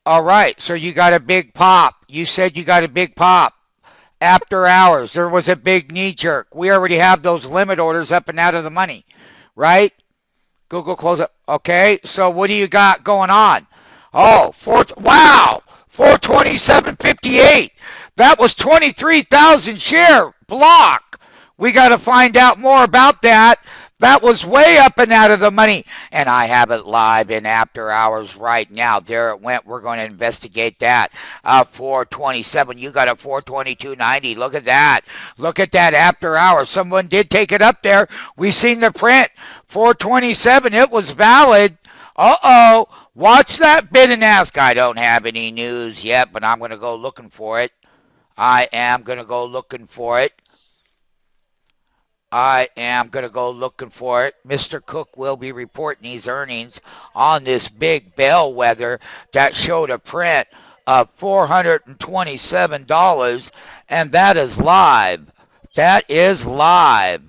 All right, so you got a big pop. You said you got a big pop. After hours, there was a big knee jerk. We already have those limit orders up and out of the money, right? Google close up. Okay, so what do you got going on? Oh, wow, 427.58. That was 23,000 share block. We got to find out more about that. That was way up and out of the money. And I have it live in after hours right now. There it went. We're going to investigate that. 427. You got a 422.90. Look at that. Look at that after hours. Someone did take it up there. We seen the print. 427. It was valid. Uh-oh. Watch that bid and ask. I don't have any news yet, but I'm going to go looking for it. I am going to go looking for it. I am going to go looking for it. Mr. Cook will be reporting these earnings on this big bellwether that showed a print of $427, and that is live. That is live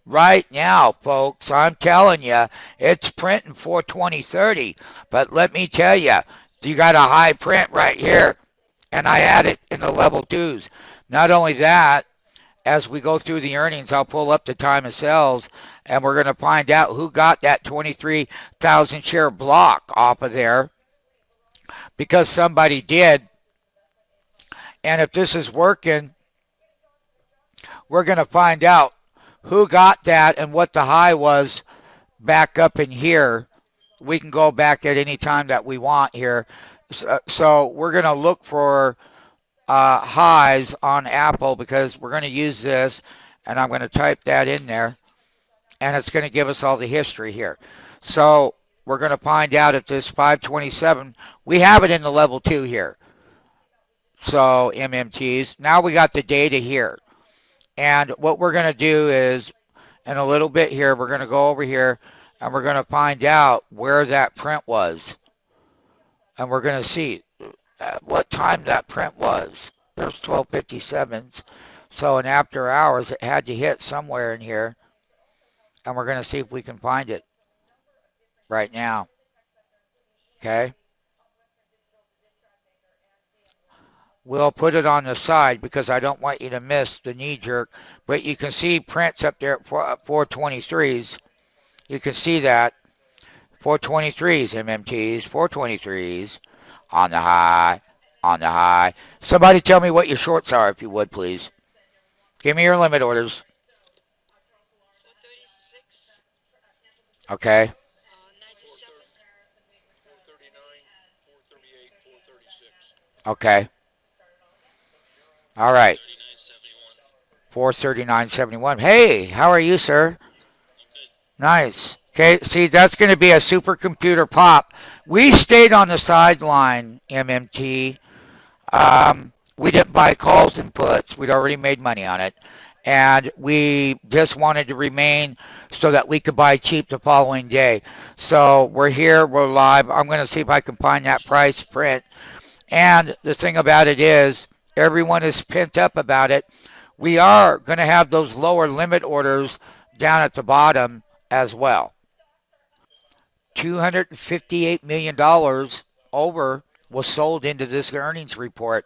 right now, folks. I'm telling you, it's printing 420.30. But let me tell you, you got a high print right here, and I had it in the level twos. Not only that, as we go through the earnings, I'll pull up the time of sales, and we're going to find out who got that 23,000 share block off of there because somebody did. And if this is working, we're going to find out who got that and what the high was back up in here. We can go back at any time that we want here. So we're going to look for highs on Apple because we're going to use this, and I'm going to type that in there, and it's going to give us all the history here. So we're going to find out if this 527, we have it in the level 2 here. So MMTs. Now we got the data here. And what we're going to do is, in a little bit here, we're going to go over here, and we're going to find out where that print was. And we're going to see what time that print was. There's 1257s. So in after hours, it had to hit somewhere in here. And we're going to see if we can find it right now. Okay? We'll put it on the side because I don't want you to miss the knee jerk. But you can see prints up there at 423s. You can see that. 423s, MMTs, 423s on the high, on the high. Somebody tell me what your shorts are, if you would, please. Give me your limit orders. Okay. Okay. All right. 439.71. Hey, how are you, sir? Nice. Okay, see, that's going to be a supercomputer pop. We stayed on the sideline, MMT. We didn't buy calls and puts. We'd already made money on it. And we just wanted to remain so that we could buy cheap the following day. So we're here, we're live. I'm going to see if I can find that price print. And the thing about it is, everyone is pent up about it. We are going to have those lower limit orders down at the bottom as well. $258 million over was sold into this earnings report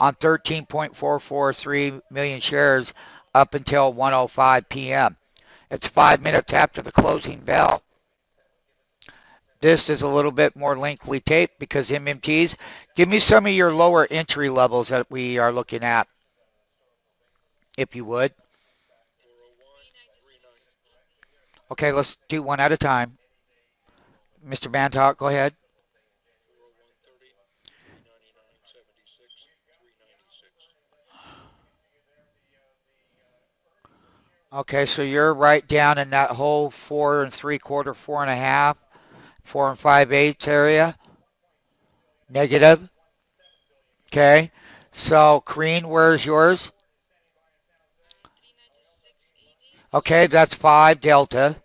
on 13.443 million shares up until 1:05 p.m. It's 5 minutes after the closing bell. This is a little bit more lengthy tape because MMTs. Give me some of your lower entry levels that we are looking at, if you would. Okay, let's do one at a time. Mr. Bantock, go ahead. Okay, so you're right down in that whole 4 3/4, 4.5, 4 5/8 area. Negative. Okay. So Crean, where's yours? Okay, that's 5 delta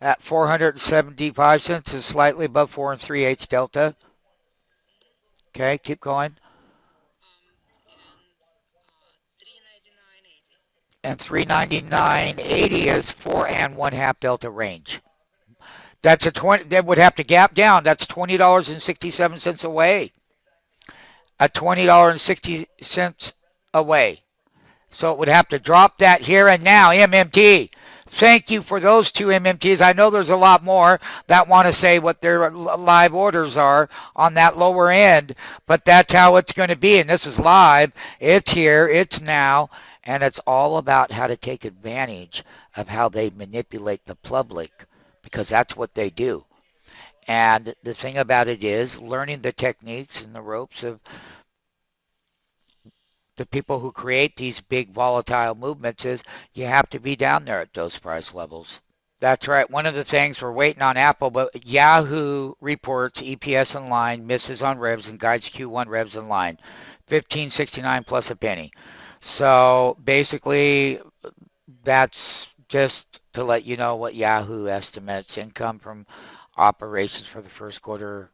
at 475 cents is slightly above 4 3/8 delta. Okay, keep going. And 399.80 is 4 1/2 delta range. That's a 20, that would have to gap down. That's $20.67 away. A $20.60 away. So it would have to drop that here and now, MMT. Thank you for those two MMTs. I know there's a lot more that want to say what their live orders are on that lower end, but that's how it's going to be. And this is live. It's here. It's now. And it's all about how to take advantage of how they manipulate the public because that's what they do. And the thing about it is learning the techniques and the ropes of the people who create these big volatile movements is you have to be down there at those price levels. That's right. One of the things we're waiting on Apple, but Yahoo reports EPS in line, misses on revs, and guides Q1 revs in line. 1569 plus a penny. So basically, that's just to let you know what Yahoo estimates income from operations for the first quarter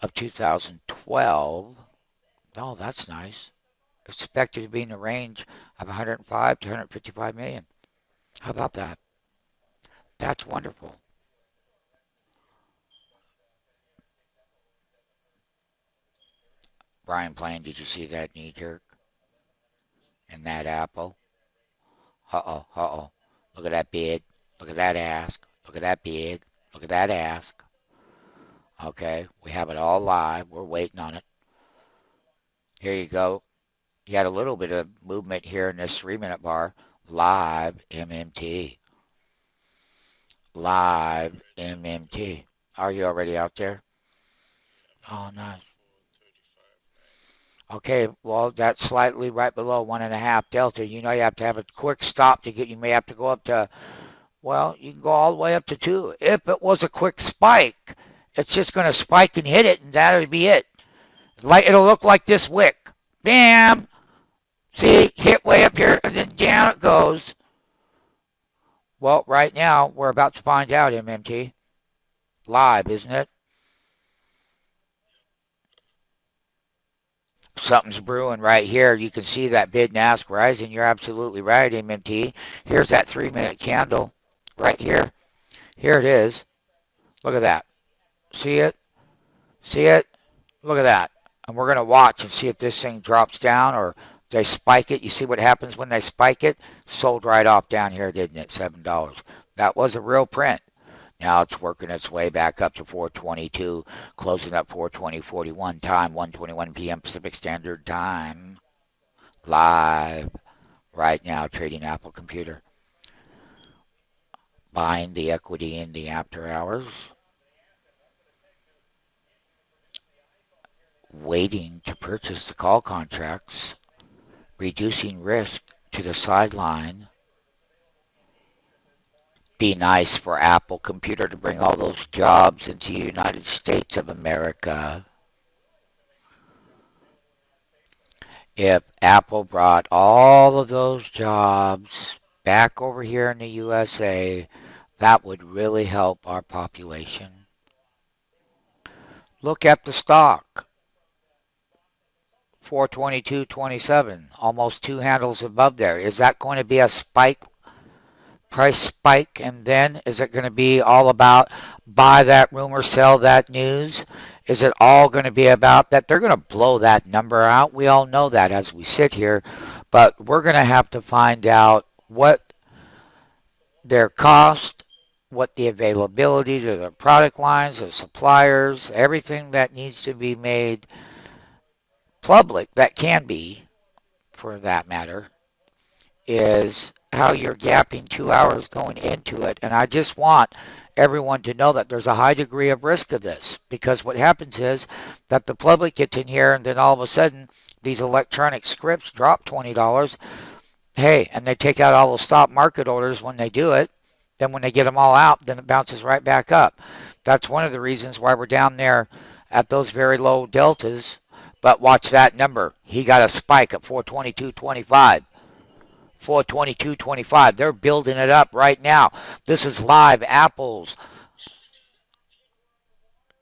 of 2012. Oh, that's nice. Expected to be in the range of 105 to 155 million. How about that? That's wonderful. Brian Plain, did you see that knee jerk and that apple? Uh-oh, uh-oh. Look at that bid. Look at that ask. Look at that bid. Look at that ask. Okay, we have it all live. We're waiting on it. Here you go. You had a little bit of movement here in this 3-minute bar. Live MMT. Live MMT. Are you already out there? Oh, nice. Okay, well, that's slightly right below 1.5 delta. You know you have to have a quick stop to get, you may have to go up to, well, you can go all the way up to 2. If it was a quick spike, it's just going to spike and hit it, and that'll be it. Like it'll look like this wick. Bam! See, hit way up here, and then down it goes. Well, right now, we're about to find out, MMT. Live, isn't it? Something's brewing right here. You can see that bid and ask rising. You're absolutely right, MMT. Here's that 3-minute candle right here. Here it is. Look at that. See it? See it? Look at that. And we're going to watch and see if this thing drops down or they spike it. You see what happens when they spike it? Sold right off down here, didn't it? $7. That was a real print. Now it's working its way back up to 422, closing up 420.41 time, 1:21 p.m. Pacific Standard Time. Live right now, trading Apple Computer. Buying the equity in the after hours. Waiting to purchase the call contracts. Reducing risk to the sideline. Be nice for Apple Computer to bring all those jobs into the United States of America. If Apple brought all of those jobs back over here in the USA, that would really help our population. Look at the stock. 422.27, almost 2 handles above there. Is that going to be a spike, price spike, and then is it going to be all about buy that rumor, sell that news? Is it all going to be about that? They're going to blow that number out. We all know that as we sit here, but we're going to have to find out what their cost, what the availability to the product lines, the suppliers, everything that needs to be made public, that can be, for that matter, is how you're gapping 2 hours going into it. And I just want everyone to know that there's a high degree of risk of this because what happens is that the public gets in here and then all of a sudden these electronic scripts drop $20. Hey, and they take out all the stop market orders when they do it. Then when they get them all out, then it bounces right back up. That's one of the reasons why we're down there at those very low deltas. But watch that number. He got a spike at 422.25. 422.25. They're building it up right now. This is live Apple's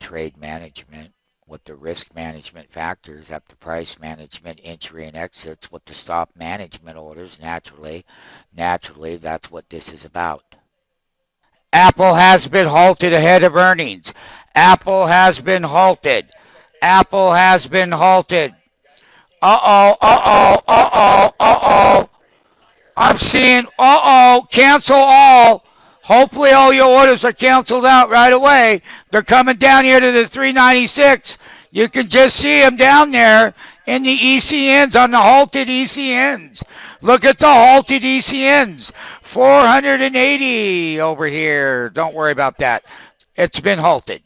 trade management with the risk management factors at the price management entry and exits with the stop management orders naturally that's what this is about. Apple has been halted ahead of earnings. Apple has been halted. Apple has been halted. Uh-oh, uh-oh, uh-oh, uh-oh. I'm seeing, cancel all. Hopefully all your orders are canceled out right away. They're coming down here to the 396. You can just see them down there in the ECNs, on the halted ECNs. Look at the halted ECNs. 480 over here. Don't worry about that. It's been halted.